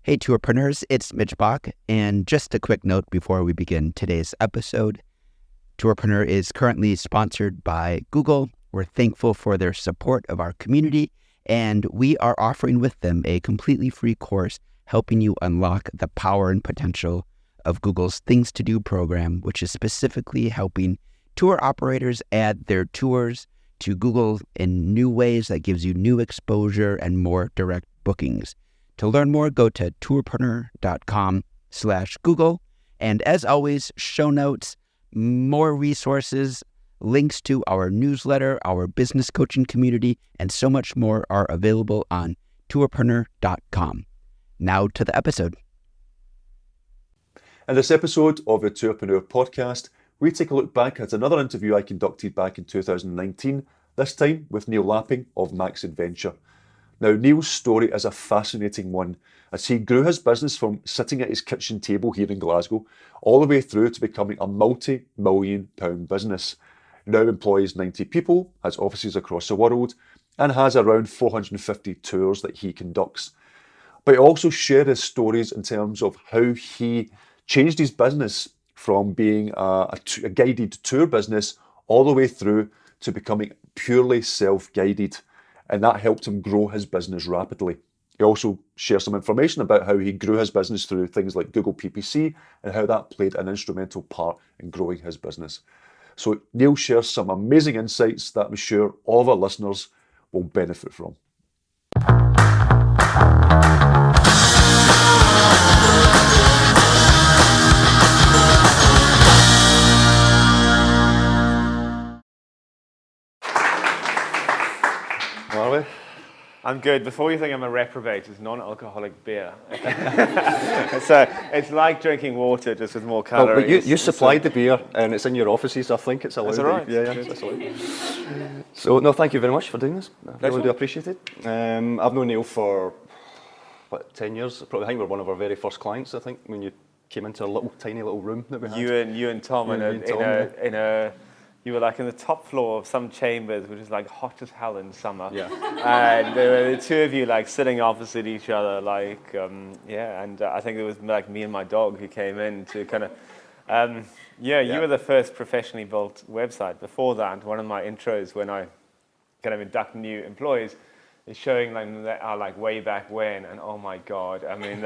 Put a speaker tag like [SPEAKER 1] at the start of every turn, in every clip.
[SPEAKER 1] Hey, Tourpreneurs, it's Mitch Bach, and just a quick note before we begin today's episode. Tourpreneur is currently sponsored by Google. We're thankful for their support of our community, and we are offering with them a completely free course helping you unlock the power and potential of Google's Things to Do program, which is specifically helping tour operators add their tours to Google in new ways that gives you new exposure and more direct bookings. To learn more, go to tourpreneur.com/Google. And as always, show notes, more resources, links to our newsletter, our business coaching community, and so much more are available on tourpreneur.com. Now to the episode.
[SPEAKER 2] In this episode of the Tourpreneur podcast, we take a look back at another interview I conducted back in 2019, this time with Neil Lapping of Max Adventure. Now, Neil's story is a fascinating one, as he grew his business from sitting at his kitchen table here in Glasgow, all the way through to becoming a multi-million pound business. He now employs 90 people, has offices across the world, and has around 450 tours that he conducts. But he also shared his stories in terms of how he changed his business from being a guided tour business all the way through to becoming purely self-guided. And that helped him grow his business rapidly. He also shares some information about how he grew his business through things like Google PPC and how that played an instrumental part in growing his business. So Neil shares some amazing insights that I'm sure all of our listeners will benefit from. Are we?
[SPEAKER 3] I'm good. Before you think I'm a reprobate, it's non-alcoholic beer. So it's like drinking water, just with more calories.
[SPEAKER 2] Oh, but you supplied the beer, and it's in your offices. I think it's allowed.
[SPEAKER 3] That's all right.
[SPEAKER 2] Yeah, it's allowed. So no, thank you very much for doing this. I really do appreciate it. I've known Neil for 10 years. Probably, I think we're one of our very first clients. I think when you came into a tiny little room that we had.
[SPEAKER 3] You and Tom you were like in the top floor of some chambers, which is like hot as hell in summer. Yeah. And there were the two of you like sitting opposite each other, and I think it was like me and my dog who came in to kind of, You were the first professionally built website. Before that, one of my intros when I kind of induct new employees is showing like way back when, and oh my God, I mean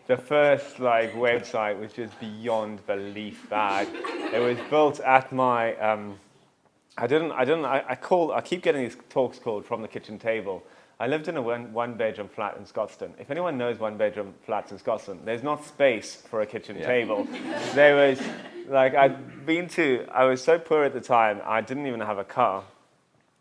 [SPEAKER 3] the first website was just beyond belief bad. It was built at my I keep getting these talks called from the kitchen table. I lived in a one bedroom flat in Scotland. If anyone knows one bedroom flats in Scotland, there's not space for a kitchen table. There was I was so poor at the time, I didn't even have a car.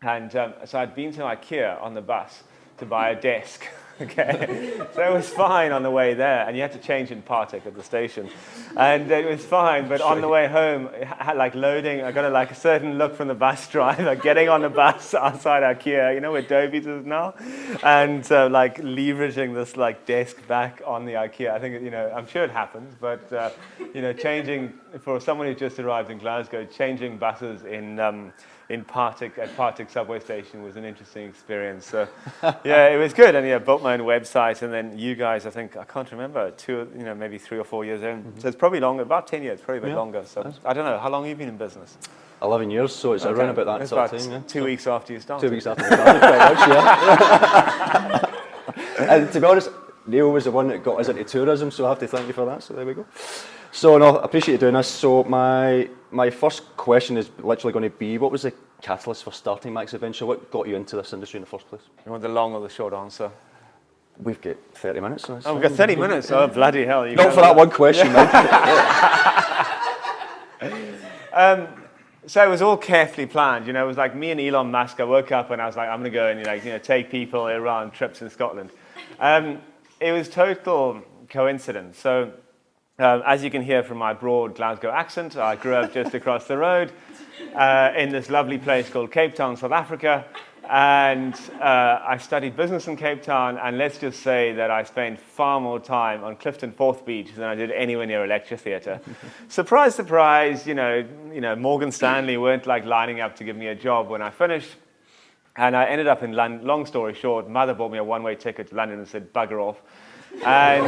[SPEAKER 3] And so I'd been to IKEA on the bus to buy a desk. Okay, so it was fine on the way there, and you had to change in Partick at the station, and it was fine. But on the way home, it had loading. I got a certain look from the bus driver getting on the bus outside IKEA, where Dobie's is now, and leveraging this desk back on the IKEA. I think I'm sure it happens, but changing for someone who just arrived in Glasgow, changing buses in Partick at Partick subway station was an interesting experience. So yeah, it was good. And built my own website, and then you guys, I can't remember, maybe 3 or 4 years in. Mm-hmm. So it's probably longer, about 10 years, probably a bit longer. So I don't know, how long have you been in business?
[SPEAKER 2] 11 years, so it's around about that sort of time. Yeah.
[SPEAKER 3] 2 weeks after you started.
[SPEAKER 2] 2 weeks after we started, quite much, yeah. And to be honest, Neil was the one that got us into tourism, so I have to thank you for that. So there we go. So no, I appreciate you doing this. So my first question is literally going to be, what was the catalyst for starting Max Adventure? What got you into this industry in the first place?
[SPEAKER 3] You want the long or the short answer?
[SPEAKER 2] We've got 30 minutes. So
[SPEAKER 3] we've got 30 minutes? Oh, bloody hell.
[SPEAKER 2] Not for that one question, man.
[SPEAKER 3] So it was all carefully planned. It was like me and Elon Musk. I woke up and I was like, I'm going to go and take people around trips in Scotland. It was total coincidence. So as you can hear from my broad Glasgow accent, I grew up just across the road in this lovely place called Cape Town, South Africa. And I studied business in Cape Town, and let's just say that I spent far more time on Clifton Fourth Beach than I did anywhere near a lecture theatre. Surprise, surprise, Morgan Stanley weren't lining up to give me a job when I finished. And I ended up in London. Long story short, mother bought me a one-way ticket to London and said, bugger off. And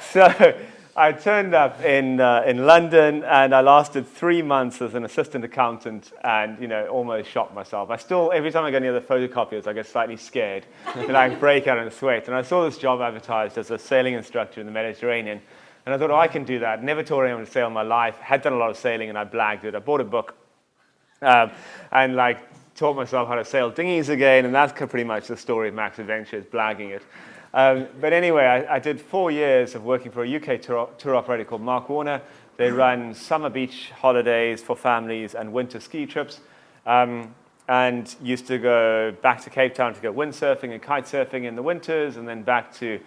[SPEAKER 3] so I turned up in London, and I lasted 3 months as an assistant accountant, and almost shot myself. I still, every time I go near the photocopiers, I get slightly scared, and I break out in sweat. And I saw this job advertised as a sailing instructor in the Mediterranean, and I thought, I can do that. Never taught anyone to sail in my life. Had done a lot of sailing, and I blagged it. I bought a book, and taught myself how to sail dinghies again, and that's pretty much the story of Max Adventures, blagging it. But anyway, I did 4 years of working for a UK tour operator called Mark Warner. They run summer beach holidays for families and winter ski trips, and used to go back to Cape Town to go windsurfing and kite surfing in the winters, and then back to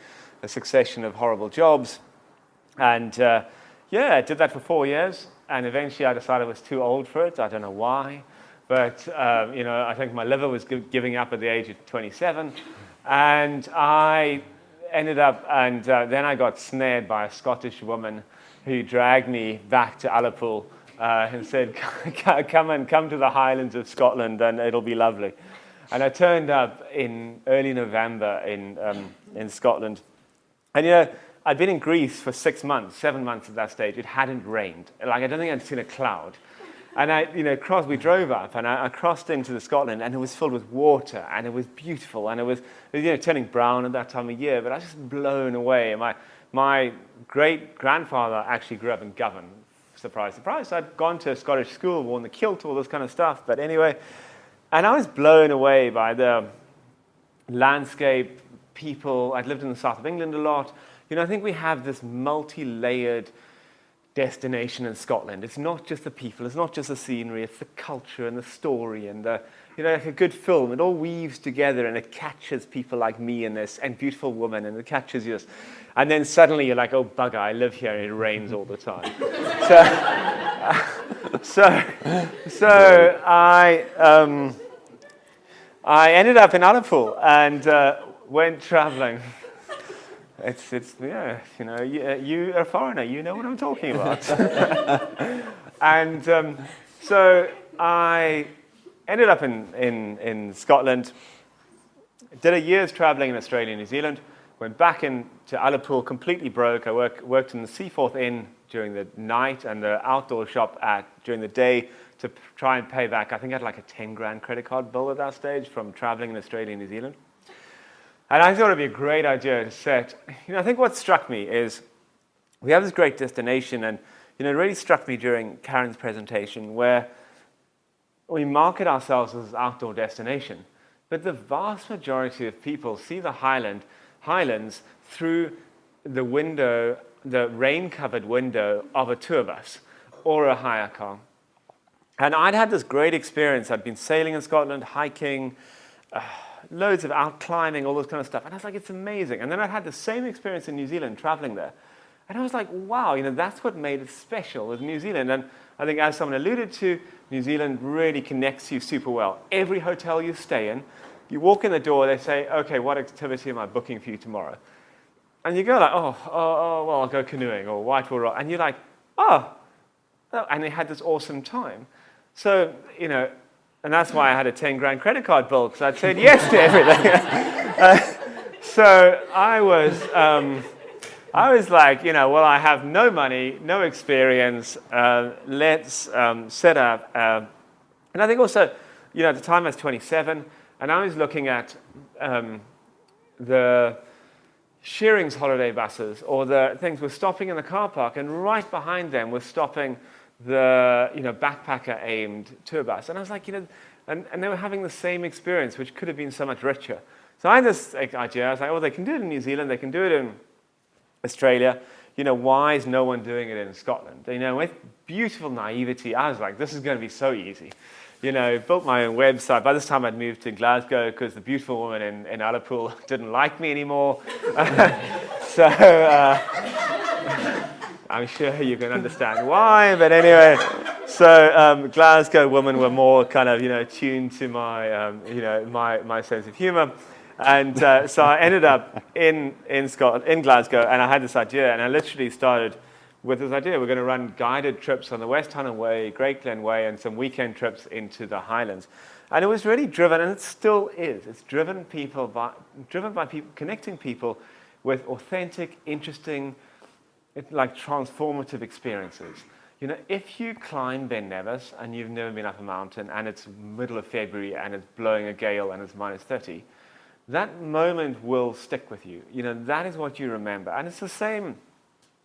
[SPEAKER 3] a succession of horrible jobs. And I did that for 4 years, and eventually I decided I was too old for it. I don't know why. But, I think my liver was giving up at the age of 27. And I ended up, and then I got snared by a Scottish woman who dragged me back to Ullapool and said, come to the Highlands of Scotland and it'll be lovely. And I turned up in early November in Scotland. And, I'd been in Greece for 7 months at that stage. It hadn't rained. I don't think I'd seen a cloud. And we drove up, and I crossed into Scotland, and it was filled with water, and it was beautiful, and it was turning brown at that time of year. But I was just blown away. And my great-grandfather actually grew up in Govan. Surprise, surprise. I'd gone to a Scottish school, worn the kilt, all this kind of stuff. But anyway, and I was blown away by the landscape, people. I'd lived in the south of England a lot. I think we have this multi-layered destination in Scotland. It's not just the people, it's not just the scenery, it's the culture and the story and like a good film. It all weaves together and it catches people like me and beautiful women, and it catches you. And then suddenly you're like, oh bugger, I live here and it rains all the time. So I ended up in Ullapool and went traveling. You're a foreigner, you know what I'm talking about. And so I ended up in Scotland, did a year's traveling in Australia and New Zealand, went back into Ullapool completely broke. I worked in the Seaforth Inn during the night and the outdoor shop during the day to try and pay back. I think I had like a 10 grand credit card bill at that stage from traveling in Australia and New Zealand. And I thought it'd be a great idea to set, I think what struck me is we have this great destination, and, it really struck me during Karen's presentation where we market ourselves as an outdoor destination, but the vast majority of people see the Highlands through the window, the rain-covered window of a tour bus or a hire car. And I'd had this great experience. I'd been sailing in Scotland, hiking, loads of out climbing, all this kind of stuff. And I was like, it's amazing. And then I had the same experience in New Zealand, traveling there. And I was like, wow, that's what made it special with New Zealand. And I think, as someone alluded to, New Zealand really connects you super well. Every hotel you stay in, you walk in the door, they say, okay, what activity am I booking for you tomorrow? And you go like, well, I'll go canoeing or whitewater rock. And you're like, oh. And they had this awesome time. So, and that's why I had a 10 grand credit card bill, because I'd said yes to everything. So I was like, well, I have no money, no experience. Let's set up. And I think also, at the time I was 27, and I was looking at the Shearing's holiday buses, or the things were stopping in the car park, and right behind them was stopping the backpacker-aimed tour bus. And I was like, and they were having the same experience, which could have been so much richer. So I had this idea. I was like, oh, they can do it in New Zealand, they can do it in Australia. Why is no one doing it in Scotland? With beautiful naivety, I was like, this is going to be so easy. Built my own website. By this time, I'd moved to Glasgow because the beautiful woman in Ullapool didn't like me anymore. I'm sure you can understand why, but anyway. So Glasgow women were more kind of, tuned to my, my sense of humor. And so I ended up in Scotland, in Glasgow, and I had this idea, and I literally started with this idea. We're going to run guided trips on the West Highland Way, Great Glen Way, and some weekend trips into the Highlands. And it was really driven, and it still is. It's driven by people, connecting people with authentic, interesting, like transformative experiences. You know, if you climb Ben Nevis and you've never been up a mountain and it's middle of February and it's blowing a gale and it's minus 30, that moment will stick with you. You know, that is what you remember. And it's the same,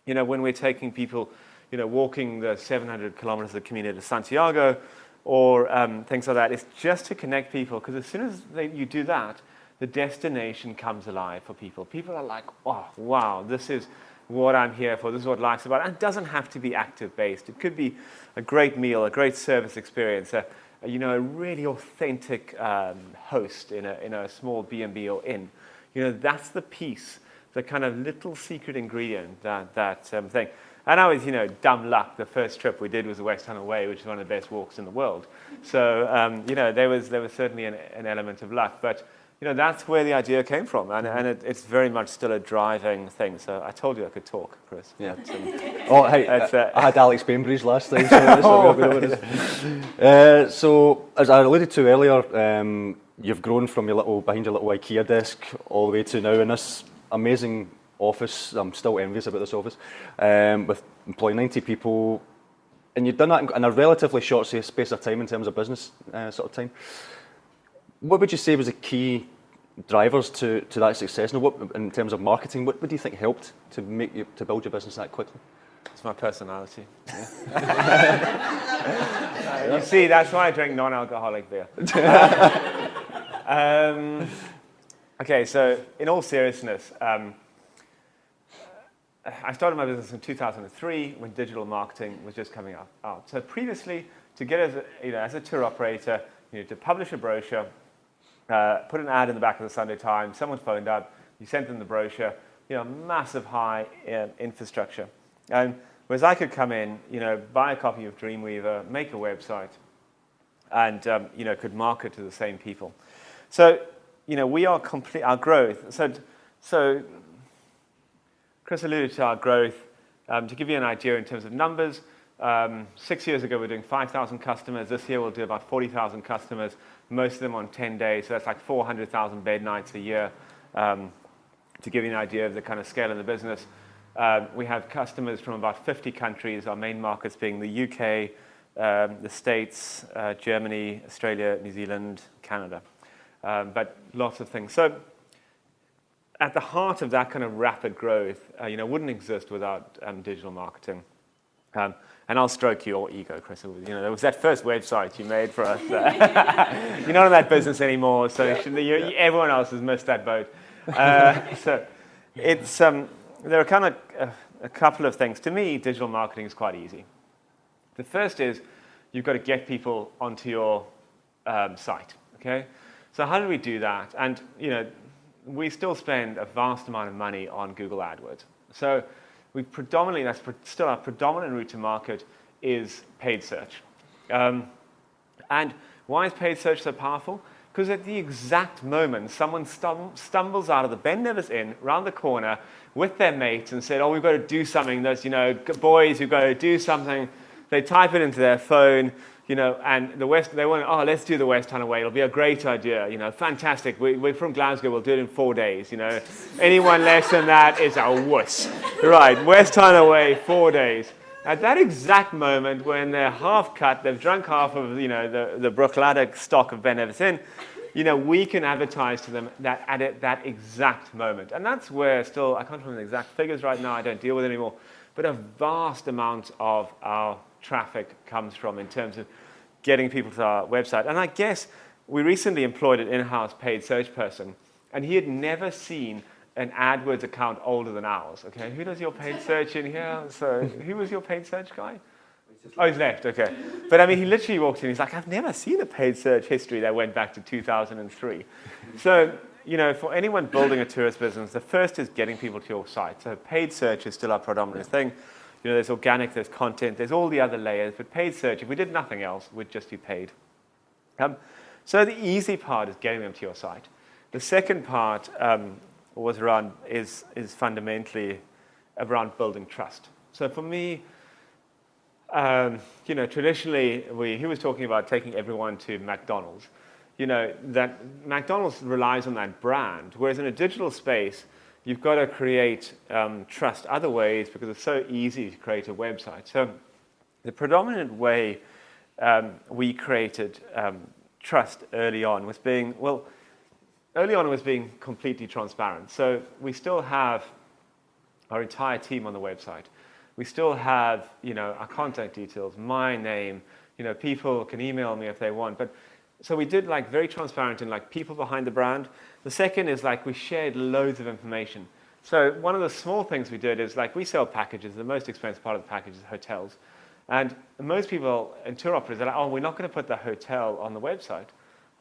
[SPEAKER 3] you know, when we're taking people, you know, walking the 700 kilometers of the Camino de Santiago or things like that. It's just to connect people, because as soon as you do that, the destination comes alive for people. People are like, oh, wow, this is what I'm here for. This is what life's about. And it doesn't have to be active-based. It could be a great meal, a great service experience, a really authentic host in a small B&B or inn. You know, that's the piece, the kind of little secret ingredient, that thing. And I was, you know, dumb luck. The first trip we did was the West Tunnel Way, which is one of the best walks in the world. So, you know, there was certainly an element of luck. But, you know, that's where the idea came from. And it's very much still a driving thing. So I told you I could talk, Chris.
[SPEAKER 2] Yeah. I had Alex Bainbridge last time. So as I alluded to earlier, you've grown from behind your little IKEA desk all the way to now in this amazing office. I'm still envious about this office, with employing 90 people, and you've done that in a relatively short space of time in terms of business sort of time. What would you say was the key drivers to that success? And what, in terms of marketing, what do you think helped to build your business that quickly?
[SPEAKER 3] It's my personality. You see, that's why I drink non-alcoholic beer. Okay, so in all seriousness, I started my business in 2003 when digital marketing was just coming out. So previously, to get as a tour operator, you need to publish a brochure, put an ad in the back of the Sunday Times, someone phoned up, you sent them the brochure, you know, massive high infrastructure. And whereas I could come in, you know, buy a copy of Dreamweaver, make a website, and you know, could market to the same people. So, you know, we are our growth. So Chris alluded to our growth. To give you an idea in terms of numbers, 6 years ago we were doing 5,000 customers. This year we'll do about 40,000 customers, most of them on 10 days. So that's like 400,000 bed nights a year, to give you an idea of the kind of scale of the business. We have customers from about 50 countries, our main markets being the UK, the States, Germany, Australia, New Zealand, Canada. But lots of things. So at the heart of that kind of rapid growth, you know, wouldn't exist without digital marketing. And I'll stroke your ego, Chris. You know, there was that first website you made for us. You're not in that business anymore, so everyone else has missed that boat. So it's there are kind of a couple of things. To me, digital marketing is quite easy. The first is you've got to get people onto your site. Okay, so how do we do that? And you know, we still spend a vast amount of money on Google AdWords. So we predominantly, that's still our predominant route to market is paid search. And why is paid search so powerful? Because at the exact moment someone stumbles out of the Ben Nevis Inn round the corner with their mates and said, oh, we've got to do something. There's, you know, boys, we've got to do something. They type it into their phone, you know, and they want, oh, let's do the West Tunnel Way. It'll be a great idea, you know, fantastic. We're from Glasgow. We'll do it in 4 days, you know. Anyone less than that is a wuss. Right, West Tunnel Way, 4 days. At that exact moment when they're half cut, they've drunk half of, you know, the Brookladder stock of Ben Nevis Inn, you know, we can advertise to them that at that exact moment. And that's where still, I can't remember the exact figures right now, I don't deal with it anymore, but a vast amount of our traffic comes from in terms of getting people to our website. And I guess we recently employed an in-house paid search person, and he had never seen an AdWords account older than ours. Okay, who does your paid search in here? So who was your paid search guy? Oh, he's left, okay. But I mean, he literally walked in, he's like, I've never seen a paid search history that went back to 2003. So, you know, for anyone building a tourist business, the first is getting people to your site. So paid search is still our predominant thing. You know, there's organic, there's content, there's all the other layers, but paid search, if we did nothing else, would just be paid. So the easy part is getting them to your site. The second part is fundamentally around building trust. So for me, you know, traditionally, he was talking about taking everyone to McDonald's. that McDonald's relies on that brand, whereas in a digital space, you've got to create trust other ways because it's so easy to create a website. So the predominant way we created trust early on was being completely transparent. So we still have our entire team on the website. We still have, our contact details, my name. People can email me if they want. But so we did very transparent and people behind the brand. The second is we shared loads of information. So one of the small things we did is we sell packages. The most expensive part of the package is hotels. And most people and tour operators are like, oh, we're not going to put the hotel on the website.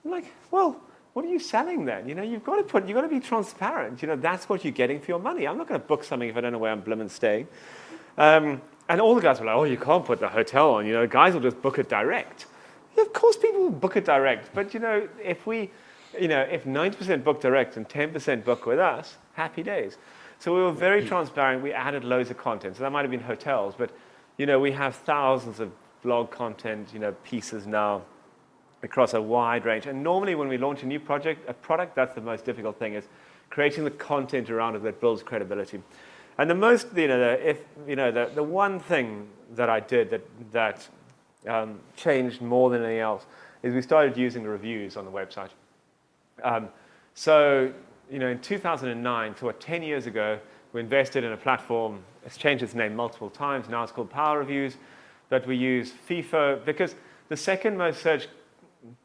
[SPEAKER 3] I'm like, well, what are you selling then? You've got to be transparent. That's what you're getting for your money. I'm not going to book something if I don't know where I'm blooming staying. And all the guys were like, oh, you can't put the hotel on. Guys will just book it direct. Yeah, of course people will book it direct. But, if 90% book direct and 10% book with us, happy days. So we were very transparent. We added loads of content. So that might have been hotels. But, we have thousands of blog content, pieces now across a wide range. And normally when we launch a product, that's the most difficult thing, is creating the content around it that builds credibility. And the most, the one thing that I did that changed more than anything else is we started using the reviews on the website. In 2009, so 10 years ago, we invested in a platform. It's changed its name multiple times. Now it's called Power Reviews. But we use FIFO because the second most searched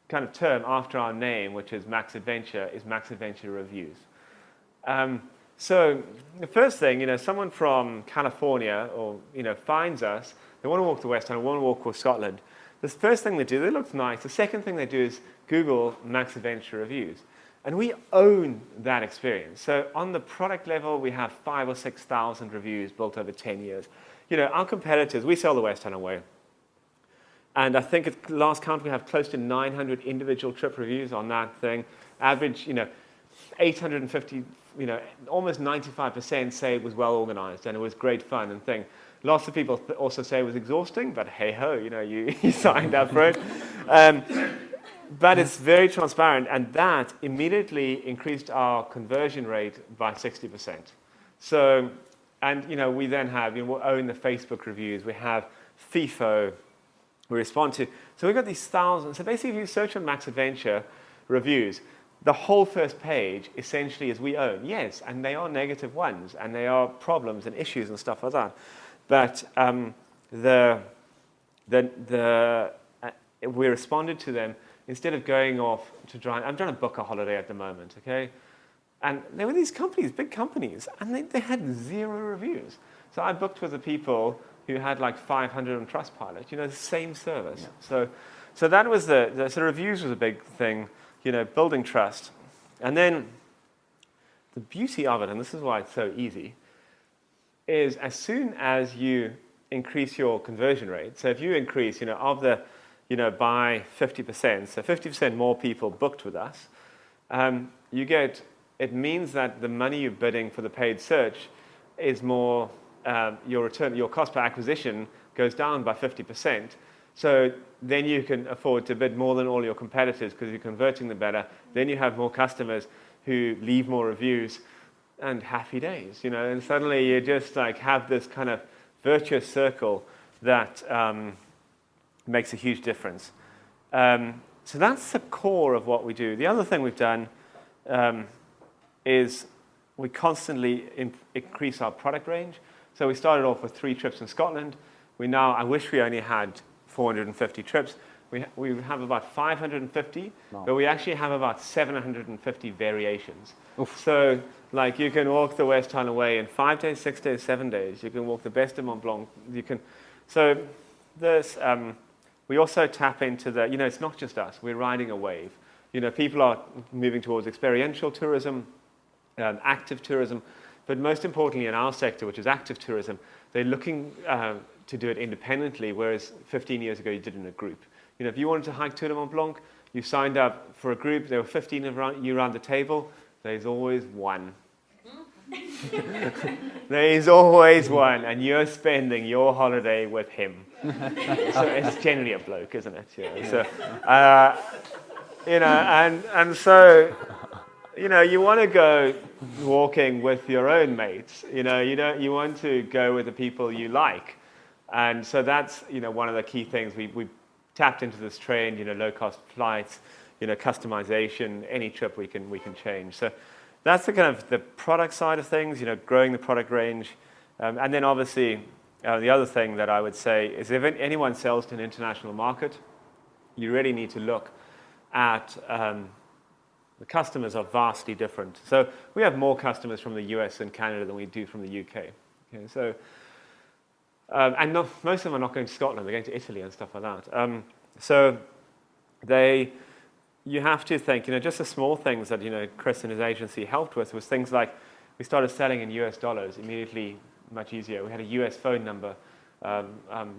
[SPEAKER 3] kind of term after our name, which is Max Adventure, is Max Adventure Reviews. So the first thing, someone from California or, finds us, they want to walk to West End, they want to walk across Scotland. The first thing they do, they look nice. The second thing they do is Google Max Adventure Reviews. And we own that experience. So on the product level, we have 5,000 or 6,000 reviews built over 10 years. Our competitors, we sell the West End away. And I think at last count, we have close to 900 individual trip reviews on that thing. Average, 850, almost 95% say it was well organized and it was great fun and thing. Lots of people also say it was exhausting, but hey ho, you signed up for it. But it's very transparent, and that immediately increased our conversion rate by 60%. So, and we then have, we own the Facebook reviews, we have FIFO, we respond to. So we've got these thousands. So basically, if you search on Max Adventure reviews, the whole first page essentially is we own. Yes, and they are negative ones, and they are problems and issues and stuff like that. But we responded to them instead of going off to try. I'm trying to book a holiday at the moment, okay? And there were these companies, big companies, and they had 0 reviews. So I booked with the people who had 500 on Trustpilot, the same service. Yeah. So that was so reviews was a big thing, building trust. And then the beauty of it, and this is why it's so easy, is as soon as you increase your conversion rate, so if you increase, of the, by 50%, so 50% more people booked with us, it means that the money you're bidding for the paid search is more, your cost per acquisition goes down by 50%. So then you can afford to bid more than all your competitors because you're converting them better. Then you have more customers who leave more reviews, and happy days, and suddenly you just have this kind of virtuous circle that makes a huge difference. So that's the core of what we do. The other thing we've done is we constantly increase our product range. So we started off with 3 trips in Scotland. I wish we only had 450 trips. We have about 550, wow. But we actually have about 750 variations. Oof. So, you can walk the West Highland Way in 5 days, 6 days, 7 days. You can walk the best of Mont Blanc. So, we also tap into it's not just us. We're riding a wave. People are moving towards experiential tourism, active tourism, but most importantly in our sector, which is active tourism, they're looking to do it independently, whereas 15 years ago you did it in a group. If you wanted to hike Tour de Mont Blanc, you signed up for a group, there were 15 of you around the table, there's always one. There is always one, and you're spending your holiday with him. So it's generally a bloke, isn't it? Yeah. So, and so, you want to go walking with your own mates. You want to go with the people you like. And so that's, one of the key things. We tapped into this trend, low-cost flights, customization, any trip we can change. So that's the kind of the product side of things, growing the product range. And then obviously, the other thing that I would say is if anyone sells to an international market, you really need to look at the customers are vastly different. So we have more customers from the US and Canada than we do from the UK. Okay, so, and most of them are not going to Scotland, they're going to Italy and stuff like that. So you have to think, just the small things that, Chris and his agency helped with was things like we started selling in US dollars immediately, much easier. We had a US phone number.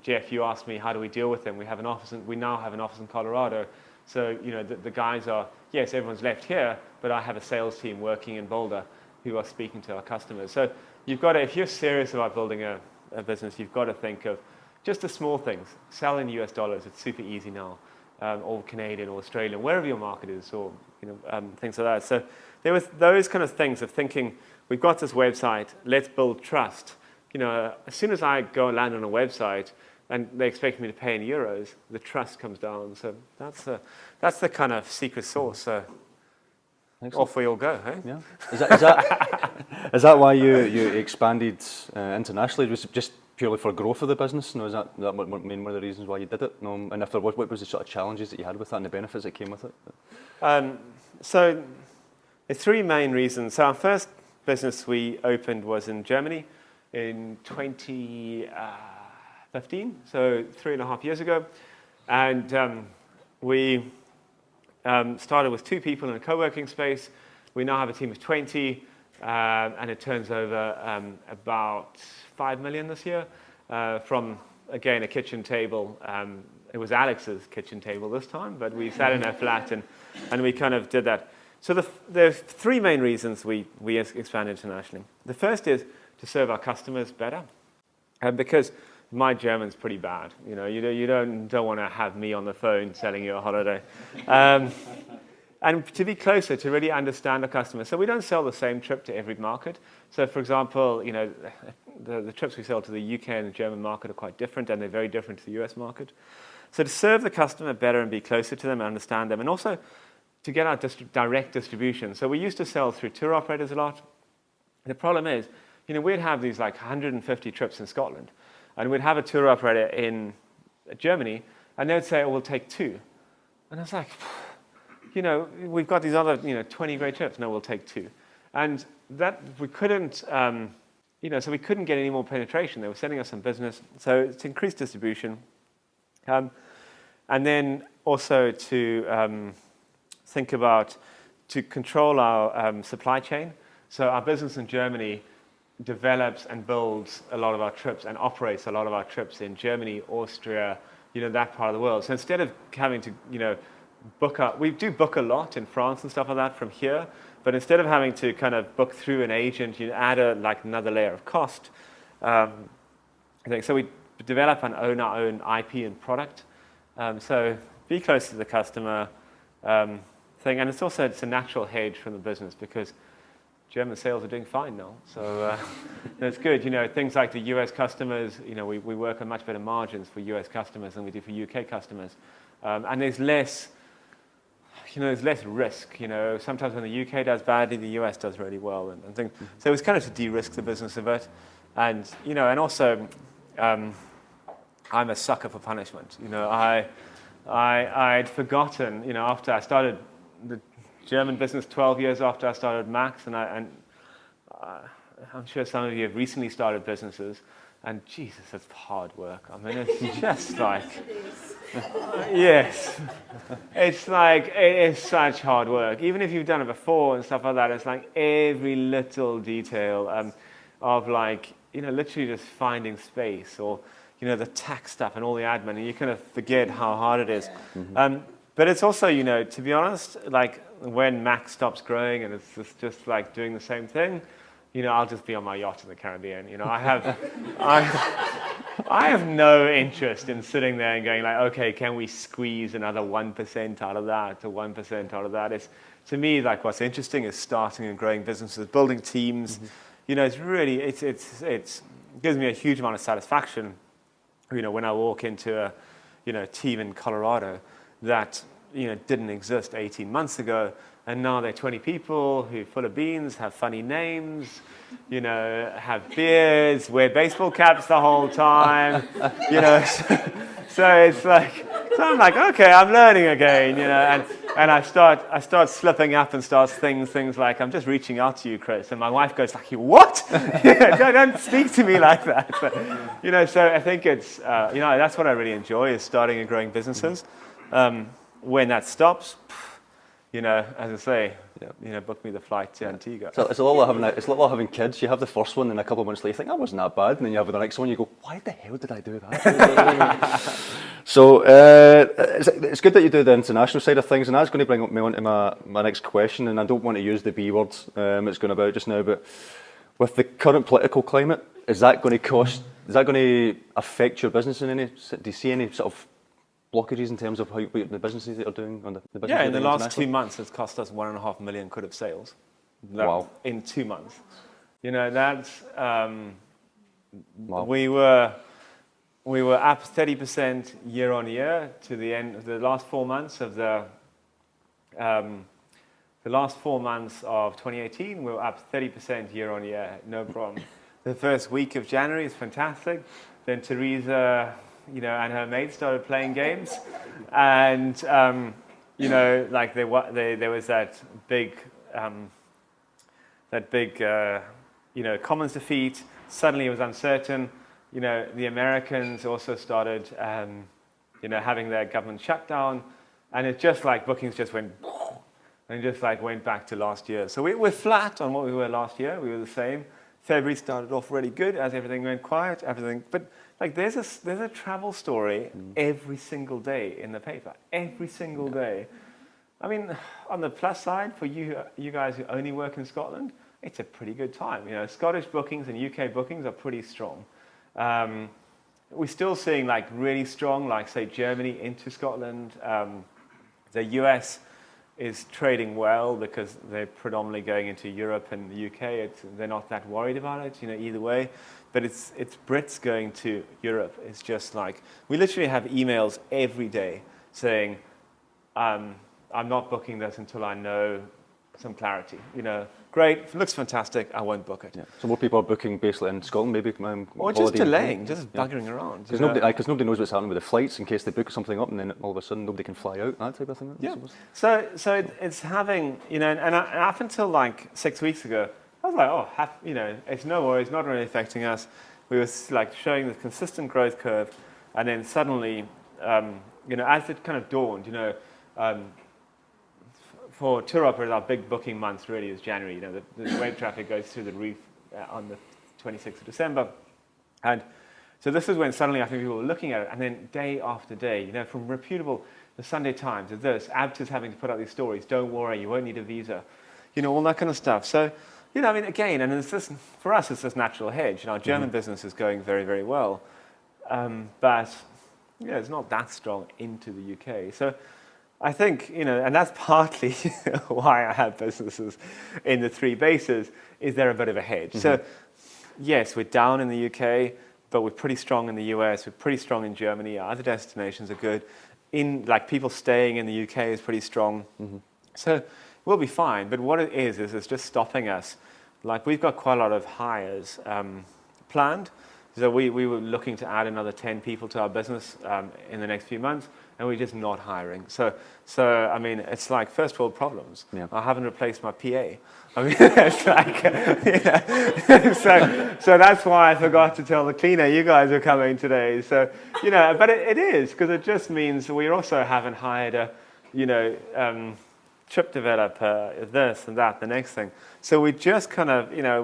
[SPEAKER 3] Jeff, you asked me, how do we deal with them? We now have an office in Colorado. So, the guys are, yes, everyone's left here, but I have a sales team working in Boulder who are speaking to our customers. So you've got to, if you're serious about building a business, you've got to think of just the small things. Sell in US dollars, it's super easy now, or Canadian or Australian, wherever your market is, or, things like that. So there was those kind of things of thinking, we've got this website, let's build trust. As soon as I go and land on a website, and they expect me to pay in euros, the trust comes down. So that's the kind of secret sauce. So off we all go, hey?
[SPEAKER 4] Yeah. Is that why you expanded internationally? Was it just purely for growth of the business? No, is that one of the reasons why you did it? No, and if there was, what was the sort of challenges that you had with that and the benefits that came with it?
[SPEAKER 3] So the three main reasons. So our first business we opened was in Germany in 2015, so 3.5 years ago. And we started with 2 people in a co-working space. We now have a team of 20, and it turns over about 5 million this year from, again, a kitchen table. It was Alex's kitchen table this time, but we sat in a flat and we kind of did that. So there's 3 main reasons we expand internationally. The first is to serve our customers better, because my German's pretty bad. You don't want to have me on the phone selling you a holiday. And to be closer, to really understand the customer. So we don't sell the same trip to every market. So for example, the trips we sell to the UK and the German market are quite different, and they're very different to the US market. So to serve the customer better and be closer to them and understand them, and also to get our direct distribution. So we used to sell through tour operators a lot. The problem is, we'd have these like 150 trips in Scotland, and we'd have a tour operator in Germany, and they'd say, oh, we'll take 2. And I was like, we've got these other, 20 great trips. No, we'll take 2. And that we couldn't, so we couldn't get any more penetration. They were sending us some business. So it's increased distribution. And then also to think about, to control our supply chain. So our business in Germany develops and builds a lot of our trips and operates a lot of our trips in Germany, Austria, that part of the world. So instead of having to, we do book a lot in France and stuff like that from here, but instead of having to kind of book through an agent, you add another layer of cost. So we develop and own our own IP and product. So be close to the customer thing, and it's a natural hedge from the business because German sales are doing fine now, so that's good. Things like the US customers, we work on much better margins for US customers than we do for UK customers, and there's less risk. Sometimes when the UK does badly, the US does really well, and things. So it's kind of to de-risk the business a bit, and and also I'm a sucker for punishment. I'd forgotten, after I started the German business 12 years after I started Max, and I'm sure some of you have recently started businesses, and Jesus, it's hard work. I mean, it's just like, yes, it is such hard work. Even if you've done it before and stuff like that, it's like every little detail of literally just finding space, or the tax stuff and all the admin, and you kind of forget how hard it is. Mm-hmm. But it's also, to be honest, when Max stops growing and it's just like doing the same thing, I'll just be on my yacht in the Caribbean. I have no interest in sitting there and going like, okay, can we squeeze another 1% out of that or 1% out of that? It's, to me, like what's interesting is starting and growing businesses, building teams. You know, it's really, it gives me a huge amount of satisfaction, you know, when I walk into a, you know, team in Colorado that, you know, didn't exist 18 months ago. And now they're 20 people who are full of beans, have funny names, you know, have beards, wear baseball caps the whole time, you know. So it's like, so I'm like, okay, I'm learning again, you know, and I start slipping up and start things like, I'm just reaching out to you, Chris. And my wife goes like, what? don't speak to me like that. But, you know, so I think it's, you know, that's what I really enjoy is starting and growing businesses. When that stops, you know, as I say, you know, book me the flight to Antigua.
[SPEAKER 4] So it's a lot like having kids. You have the first one, and a couple of months later, you think that wasn't that bad, and then you have the next one, you go, why the hell did I do that? So it's good that you do the international side of things, and that's going to bring me on to my next question. And I don't want to use the B word it's going about just now, but with the current political climate, is that going to affect your business in any? Do you see any sort of blockages in terms of how the businesses that are doing on the business?
[SPEAKER 3] Yeah, in the last 2 months, it's cost us 1.5 million quid of sales.
[SPEAKER 4] Wow!
[SPEAKER 3] In 2 months, you know that's
[SPEAKER 4] wow.
[SPEAKER 3] We were up 30% year on year to the end of the last 4 months of the last 4 months of 2018. We were up 30% year on year, no problem. The first week of January is fantastic. Then Teresa, you know, and her mates started playing games, and you know, like there was that big, you know, Commons defeat. Suddenly it was uncertain. You know, the Americans also started, you know, having their government shutdown, and it just like bookings just went, and just like went back to last year. So we're flat on what we were last year. We were the same. February started off really good as everything went quiet. But like there's a travel story every single day in the paper. Every single day. I mean, on the plus side for you guys who only work in Scotland, it's a pretty good time. You know, Scottish bookings and UK bookings are pretty strong. We're still seeing like really strong, like say Germany into Scotland. The US is trading well because they're predominantly going into Europe and the UK. They're not that worried about it, you know, either way. But it's Brits going to Europe. It's just like, we literally have emails every day saying, I'm not booking this until I know some clarity. You know, great, looks fantastic, I won't book it.
[SPEAKER 4] Yeah. So more people are booking basically in Scotland, maybe.
[SPEAKER 3] Or just delaying, just buggering around.
[SPEAKER 4] Because nobody knows what's happening with the flights in case they book something up and then all of a sudden nobody can fly out, that type of thing.
[SPEAKER 3] Yeah. So it's having, you know, and up until like 6 weeks ago, I was like, oh, you know, it's no worries, not really affecting us. We were like showing the consistent growth curve, and then suddenly, you know, as it kind of dawned, you know, for tour operators, our big booking month really is January. You know, the web traffic goes through the roof on the 26th of December. And so this is when suddenly I think people were looking at it, and then day after day, you know, from reputable, the Sunday Times, ABTA's having to put out these stories, don't worry, you won't need a visa, you know, all that kind of stuff. So, you know, I mean, again, and it's this, for us, it's this natural hedge. You know, our German business is going very, very well. But, you know, it's not that strong into the UK. So I think, you know, and that's partly why I have businesses in the 3 bases, is there a bit of a hedge. So, yes, we're down in the UK, but we're pretty strong in the US, we're pretty strong in Germany, our other destinations are good. Like, people staying in the UK is pretty strong. So we'll be fine, but what it is it's just stopping us. Like, we've got quite a lot of hires planned. So we were looking to add another 10 people to our business in the next few months, and we're just not hiring. So I mean, it's like first world problems. Yeah. I haven't replaced my PA. I mean, it's like, you know, so that's why I forgot to tell the cleaner you guys are coming today. So, you know, but it is, because it just means we also haven't hired a, you know, trip developer, this and that, the next thing. So we just kind of, you know,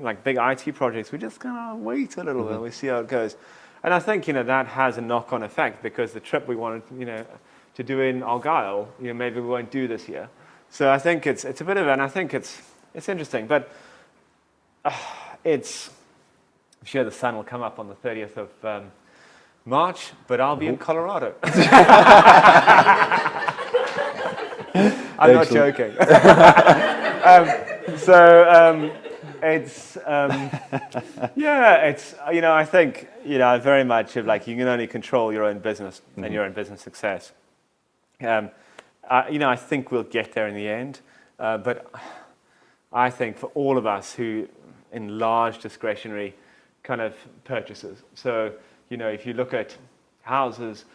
[SPEAKER 3] like big IT projects, we just kind of wait a little bit and we see how it goes. And I think, you know, that has a knock-on effect, because the trip we wanted, you know, to do in Argyll, you know, maybe we won't do this year. So I think it's a bit of, and I think it's interesting, but it's I'm sure the sun will come up on the 30th of March, but I'll be in Colorado. I'm not joking. It's I think very much of like you can only control your own business and your own business success. I think we'll get there in the end, but I think for all of us who in large discretionary kind of purchases. So if you look at houses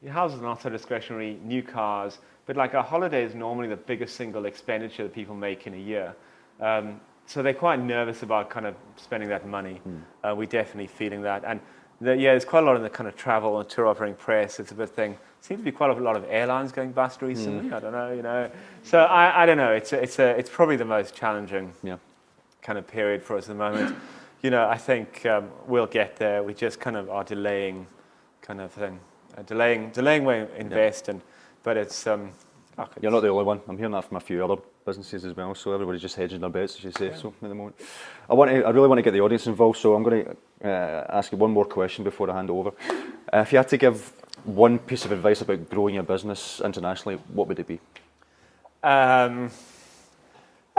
[SPEAKER 3] are not so discretionary, new cars, but like a holiday is normally the biggest single expenditure that people make in a year. So they're quite nervous about kind of spending that money. We're definitely feeling that. And there's quite a lot in the kind of travel and tour operating press. It's a big thing. Seems to be quite a lot of airlines going bust recently. I don't know, So I don't know. It's probably the most challenging kind of period for us at the moment. I think we'll get there. We just kind of are delaying kind of thing. Delaying where we invest, but it's...
[SPEAKER 4] You're not the only one. I'm hearing that from a few other businesses as well, so everybody's just hedging their bets, as you say, so at the moment. I really want to get the audience involved, so I'm going to ask you one more question before I hand over. If you had to give one piece of advice about growing your business internationally, what would it be?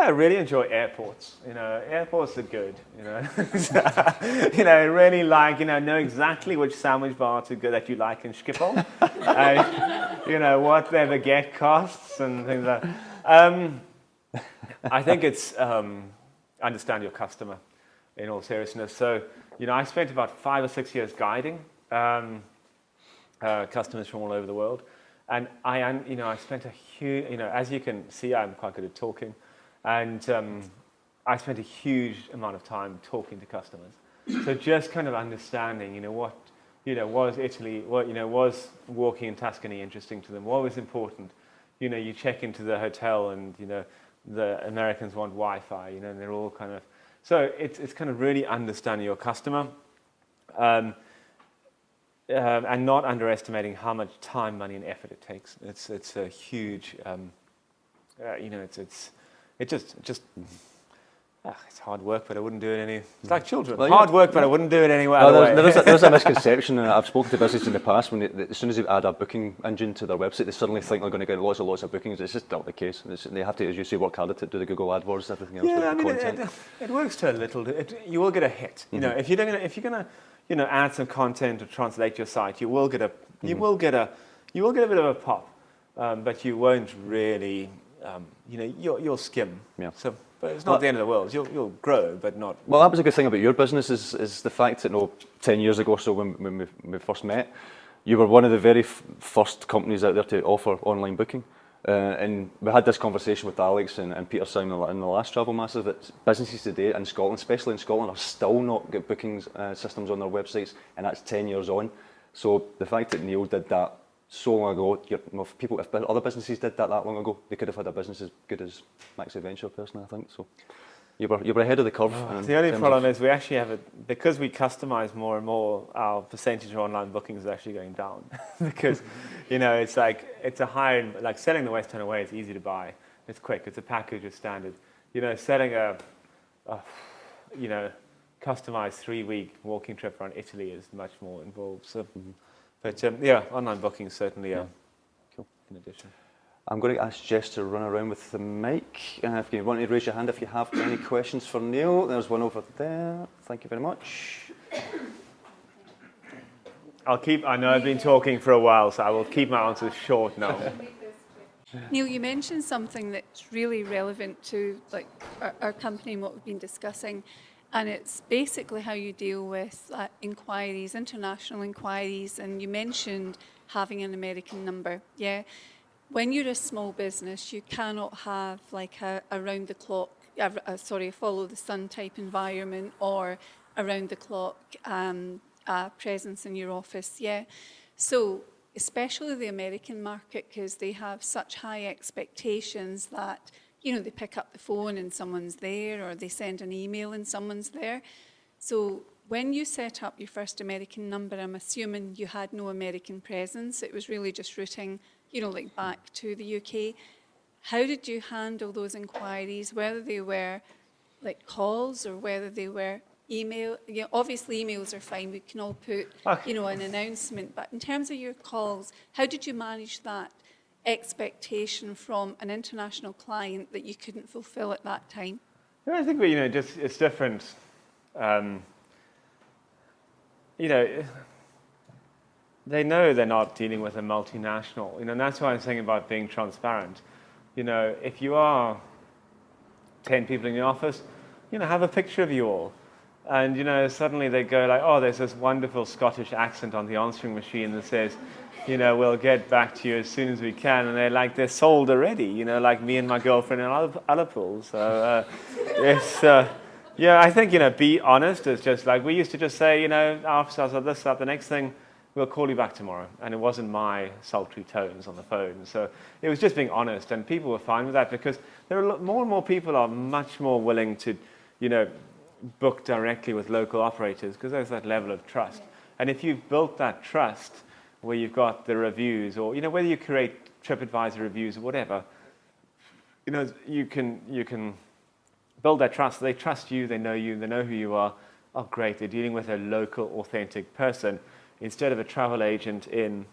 [SPEAKER 3] I really enjoy airports. Airports are good. Really like know exactly which sandwich bar to go that you like in Schiphol. What their baguette costs and things like that. I think it's understand your customer. In all seriousness, so I spent about 5 or 6 years guiding customers from all over the world, and I spent a huge. As you can see, I'm quite good at talking. And I spent a huge amount of time talking to customers. So just kind of understanding, what, was Italy, was walking in Tuscany interesting to them? What was important? You check into the hotel and, the Americans want Wi-Fi, and they're all kind of... So it's kind of really understanding your customer and not underestimating how much time, money, and effort it takes. It's a huge, it's hard work, but I wouldn't do it any... It's like children. Well, hard work, but I wouldn't do it anyway.
[SPEAKER 4] There's a misconception, and I've spoken to businesses in the past, as soon as they add a booking engine to their website, they suddenly think they're going to get lots of bookings. It's just not the case. They have to, as you say, work harder to do the Google AdWords, everything else with the content.
[SPEAKER 3] It works to a little... you will get a hit. If you're going to add some content or translate your site, you will get a bit of a pop, but you won't really... you'll skim. Yeah. So, but it's not the end of the world. You'll grow, but not.
[SPEAKER 4] Well, that was a good thing about your business is the fact that 10 years ago or so when we first met, you were one of the very first companies out there to offer online booking. And we had this conversation with Alex and Peter Simon in the last Travel Massive that businesses today in Scotland, especially in Scotland, are still not got bookings systems on their websites, and that's 10 years on. So the fact that Neil did that so long ago, if other businesses did that long ago, they could have had a business as good as Max Adventure, personally, I think. So you were ahead of the curve.
[SPEAKER 3] The only problem is we actually have because we customize more and more, our percentage of online bookings is actually going down. Because, it's a higher, like selling the West End away is easy to buy. It's quick, it's a package, it's standard. Selling a customized 3-week walking trip around Italy is much more involved. So. But online bookings certainly are cool. In addition.
[SPEAKER 4] I'm going to ask Jess to run around with the mic. If you want to raise your hand if you have any questions for Neil. There's one over there. Thank you very much.
[SPEAKER 3] I know I've been talking for a while, so I will keep my answers short now.
[SPEAKER 5] Neil, you mentioned something that's really relevant to our company and what we've been discussing. And it's basically how you deal with inquiries, international inquiries, and you mentioned having an American number. Yeah, when you're a small business, you cannot have a round-the-clock, a follow-the-sun type environment or around-the-clock presence in your office. Yeah, so especially the American market, because they have such high expectations that they pick up the phone and someone's there, or they send an email and someone's there. So when you set up your first American number, I'm assuming you had no American presence. It was really just routing, back to the UK. How did you handle those inquiries, whether they were calls or whether they were email, obviously emails are fine. We can all put, an announcement. But in terms of your calls, how did you manage that expectation from an international client that you couldn't fulfill at that time?
[SPEAKER 3] I think it's different. They know they're not dealing with a multinational. And that's why I'm saying about being transparent. If you are 10 people in the office, have a picture of you all. And, suddenly they go like, oh, there's this wonderful Scottish accent on the answering machine that says, we'll get back to you as soon as we can. And they're sold already, like me and my girlfriend in Ullapool. So, I think, be honest. It's just like we used to just say, after I said this up, the next thing, we'll call you back tomorrow. And it wasn't my sultry tones on the phone. So it was just being honest. And people were fine with that because there are more and more people are much more willing to, book directly with local operators because there's that level of trust. And if you've built that trust where you've got the reviews or, whether you create TripAdvisor reviews or whatever, you can build that trust. They trust you, they know who you are. Oh, great, they're dealing with a local, authentic person instead of a travel agent in,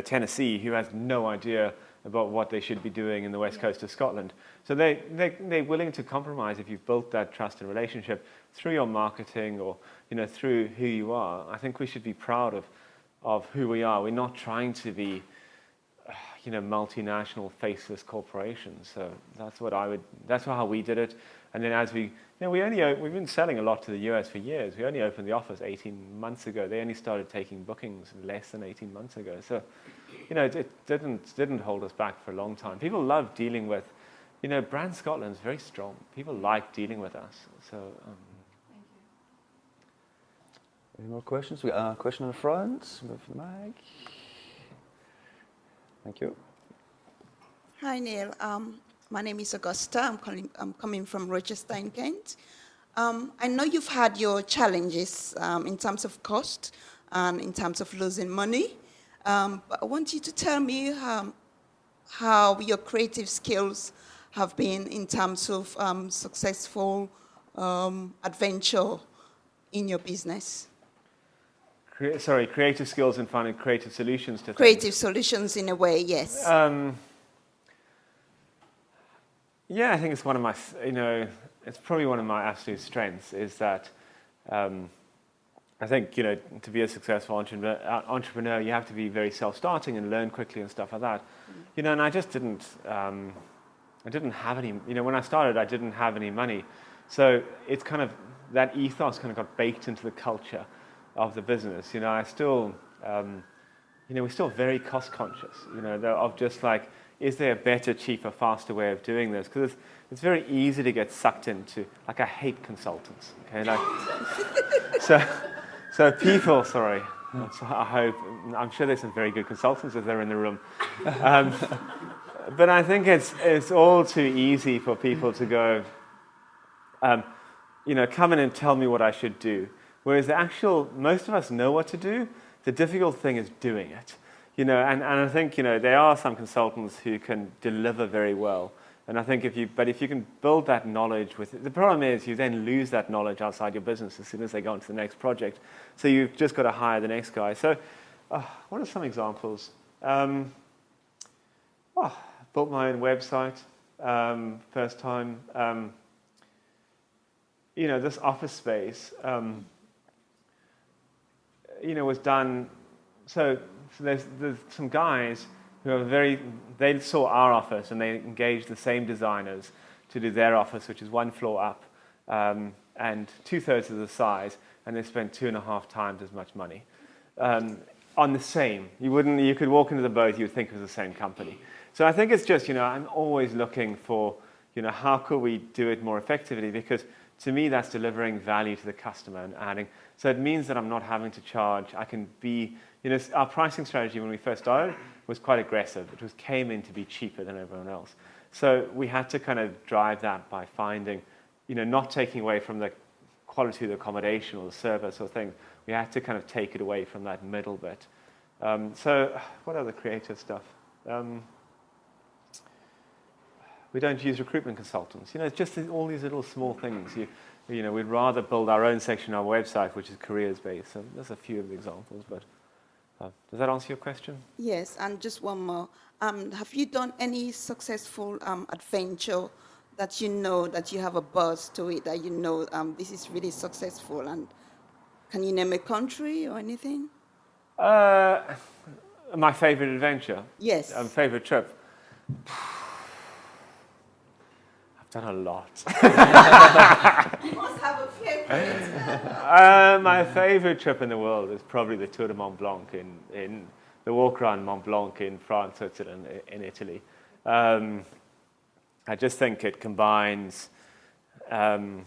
[SPEAKER 3] Tennessee who has no idea about what they should be doing in the west coast of Scotland. So they're willing to compromise if you've built that trusted relationship through your marketing or through who you are. I think we should be proud of who we are. We're not trying to be multinational faceless corporations. So that's how we did it. And then as we've been selling a lot to the US for years. We only opened the office 18 months ago. They only started taking bookings less than 18 months ago. So, it didn't hold us back for a long time. People love dealing with, Brand Scotland's very strong. People like dealing with us. So,
[SPEAKER 4] Any more questions? We got a question in the front with the mic. Thank you.
[SPEAKER 6] Hi, Neil. My name is Augusta. I'm coming from Rochester in Kent. I know you've had your challenges in terms of cost and in terms of losing money. But I want you to tell me how your creative skills have been in terms of successful adventure in your business.
[SPEAKER 3] Creative skills and finding creative solutions to
[SPEAKER 6] Creative
[SPEAKER 3] things.
[SPEAKER 6] solutions in a way, yes.
[SPEAKER 3] I think it's one of my, it's probably one of my absolute strengths is that I think, to be a successful entrepreneur, you have to be very self-starting and learn quickly and stuff like that. And I just didn't have any, when I started, I didn't have any money. So it's kind of, that ethos kind of got baked into the culture of the business. I still, we're still very cost conscious, of just like, is there a better, cheaper, faster way of doing this? Because it's very easy to get sucked into, like I hate consultants, okay? Like, so people, sorry, I hope, I'm sure there's some very good consultants if they're in the room. But I think it's all too easy for people to go, come in and tell me what I should do. Whereas most of us know what to do. The difficult thing is doing it. And I think, there are some consultants who can deliver very well. And I think if you can build that knowledge the problem is you then lose that knowledge outside your business as soon as they go on to the next project. So you've just got to hire the next guy. So what are some examples? Built my own website, first time. This office space, was done. So there's some guys who are they saw our office and they engaged the same designers to do their office, which is one floor up and 2/3 of the size, and they spent 2.5 times as much money on the same. You could walk into the both, you would think it was the same company. So I think it's just, I'm always looking for, how could we do it more effectively? Because to me, that's delivering value to the customer and adding. So it means that I'm not having to charge. I can be, our pricing strategy when we first started was quite aggressive. It came in to be cheaper than everyone else. So we had to kind of drive that by finding, not taking away from the quality of the accommodation or the service or things. We had to kind of take it away from that middle bit. So what other creative stuff? We don't use recruitment consultants. It's just all these little small things. we'd rather build our own section on our website, which is careers-based. So there's a few of the examples, but does that answer your question?
[SPEAKER 6] Yes, and just one more. Have you done any successful adventure that you know that you have a buzz to it, that you know this is really successful? And can you name a country or anything?
[SPEAKER 3] My favorite adventure?
[SPEAKER 6] Yes.
[SPEAKER 3] Favorite trip? I've done a lot.
[SPEAKER 6] You must have a favorite.
[SPEAKER 3] My favorite trip in the world is probably the Tour de Mont Blanc in the walk around Mont Blanc in France, Switzerland, in Italy. I just think it combines some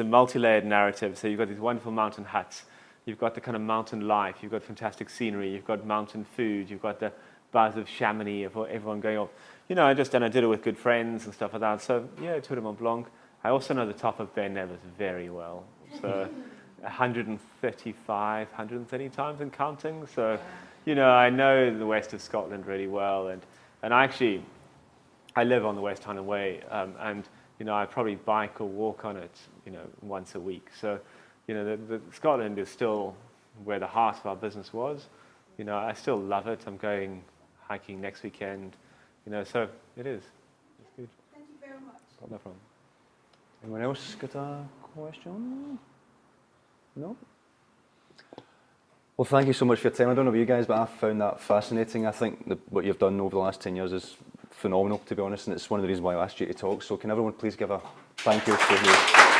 [SPEAKER 3] multi-layered narrative. So you've got these wonderful mountain huts, you've got the kind of mountain life, you've got fantastic scenery, you've got mountain food, you've got the buzz of Chamonix, of everyone going off. I did it with good friends and stuff like that. So yeah, Tour de Mont Blanc. I also know the top of Ben Nevis very well. So 135, 130 times and counting. So, I know the west of Scotland really well. And I live on the West Highland Way. And I probably bike or walk on it, once a week. So, the Scotland is still where the heart of our business was. I still love it. I'm going hiking next weekend. So it is. It's good.
[SPEAKER 6] Thank you very much.
[SPEAKER 3] No problem.
[SPEAKER 4] Anyone else got a question? No? Well, thank you so much for your time. I don't know about you guys, but I found that fascinating. I think what you've done over the last 10 years is phenomenal, to be honest, and it's one of the reasons why I asked you to talk. So can everyone please give a thank you to you?